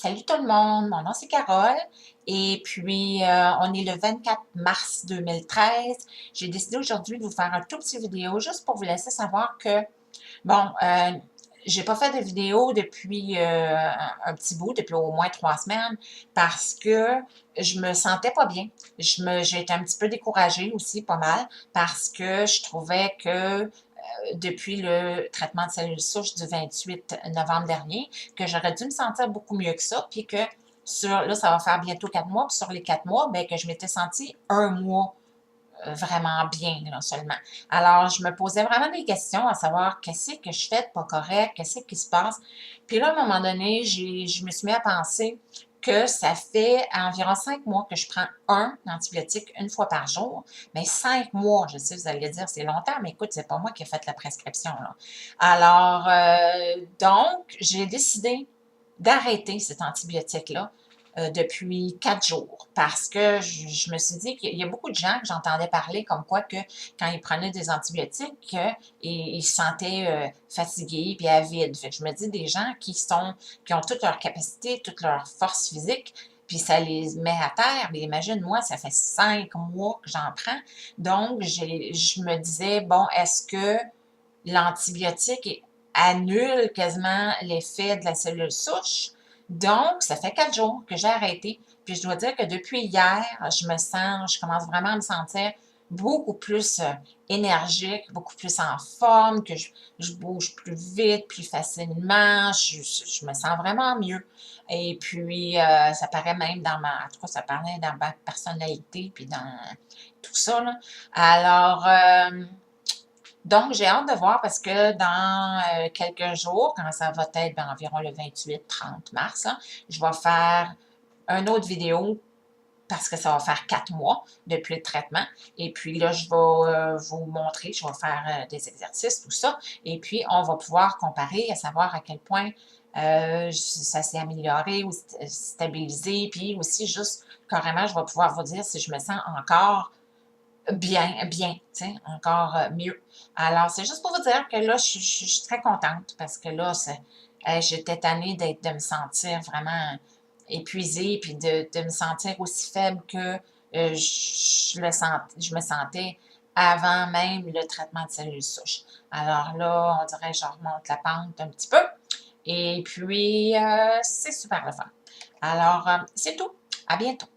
Salut tout le monde, mon nom c'est Carole et puis on est le 24 mars 2013. J'ai décidé aujourd'hui de vous faire un tout petit vidéo juste pour vous laisser savoir que, bon, j'ai pas fait de vidéo depuis un petit bout, depuis au moins 3 semaines, parce que je me sentais pas bien. J'ai été un petit peu découragée aussi, pas mal, parce que je trouvais que depuis le traitement de cellules souches du 28 novembre dernier, que j'aurais dû me sentir beaucoup mieux que ça, puis que là, ça va faire bientôt 4 mois, puis sur les 4 mois, bien, que je m'étais sentie un mois vraiment bien, là, seulement. Alors, je me posais vraiment des questions à savoir qu'est-ce que je fais de pas correct, qu'est-ce qui se passe. Puis là, à un moment donné, je me suis mis à penser que ça fait environ 5 mois que je prends un antibiotique une fois par jour. Mais 5 mois, je sais, vous allez dire, c'est longtemps, mais écoute, c'est pas moi qui ai fait la prescription, là. Alors, donc, j'ai décidé d'arrêter cet antibiotique-là depuis 4 jours parce que je me suis dit qu'il y a beaucoup de gens que j'entendais parler comme quoi que quand ils prenaient des antibiotiques, ils se sentaient fatigués puis avides. Fait que je me dis des gens qui ont toute leur capacité, toute leur force physique, puis ça les met à terre. Mais imagine, moi, ça fait 5 mois que j'en prends. Donc, je me disais, bon, est-ce que l'antibiotique annule quasiment l'effet de la cellule souche? Donc, ça fait 4 jours que j'ai arrêté. Puis je dois dire que depuis hier, je commence vraiment à me sentir beaucoup plus énergique, beaucoup plus en forme, que je bouge plus vite, plus facilement, je me sens vraiment mieux. Et puis, ça paraît même en tout cas, ça paraît dans ma personnalité, puis dans tout ça, là. Alors, donc, j'ai hâte de voir parce que dans quelques jours, quand ça va être environ le 28-30 mars, là, je vais faire une autre vidéo parce que ça va faire 4 mois depuis le traitement. Et puis là, je vais vous montrer, je vais faire des exercices, tout ça. Et puis, on va pouvoir comparer, à savoir à quel point ça s'est amélioré ou stabilisé. Puis aussi, juste carrément, je vais pouvoir vous dire si je me sens encore bien, tu sais, encore mieux. Alors, c'est juste pour vous dire que là, je suis très contente parce que là, j'étais tannée de me sentir vraiment épuisée puis de me sentir aussi faible que je me sentais avant même le traitement de cellules souches. Alors là, on dirait que je remonte la pente un petit peu. Et puis, c'est super le fun. Alors, c'est tout. À bientôt.